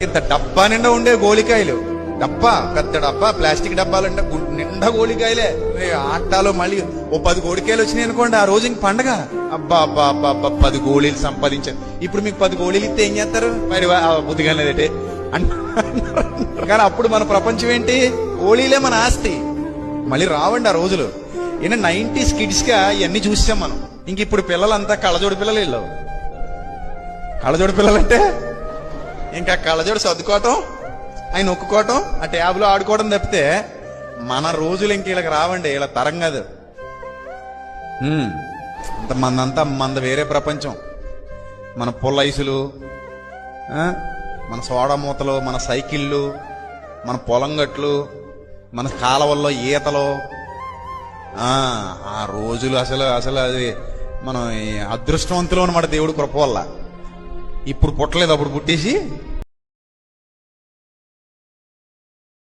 ఇంత డబ్బా నిండా ఉండే గోళికాయలు, డబ్బా పెద్ద డబ్బా, ప్లాస్టిక్ డబ్బాలంటే నిండా గోళికాయలే. ఆటాలో మళ్ళీ ఓ 10 గోళికాయలు వచ్చినాయి అనుకోండి, ఆ రోజు ఇంక పండగ. అబ్బా అబ్బా అబ్బా అబ్బా 10 గోళీలు సంపాదించారు. ఇప్పుడు మీకు 10 గోళీలు ఇస్తే ఏం చేస్తారు? మరి బుద్ధిగా లేదంటే అంటారు. కానీ అప్పుడు మన ప్రపంచం ఏంటి? గోళీలే మన ఆస్తి. మళ్ళీ రావండి ఆ రోజులు. 90s కిడ్స్ గా ఇవన్నీ చూసాం మనం. ఇంక ఇప్పుడు పిల్లలంతా కళ్ళజోడు పిల్లలు వెళ్ళవు. కళ్ళజోడు పిల్లలంటే ఇంకా కళ్ళజోడు సర్దుకోవటం, ఆయన నొక్కుకోవటం, ఆ ట్యాబ్లో ఆడుకోవడం తప్పితే మన రోజులు ఇంక వీళ్ళకి రావండి. ఇలా తరం కాదు. మంద వేరే ప్రపంచం. మన పుల్లైసులు, మన సోడా మూతలు, మన సైకిళ్ళు, మన పొలం గట్లు, మన కాలవల్లో ఈతలు. ఆ రోజులు అసలు అది మనం అదృష్టవంతులు అన్నమాట, దేవుడు కృప వల్ల. ఇప్పుడు పుట్టలేదు, అప్పుడు పుట్టేసి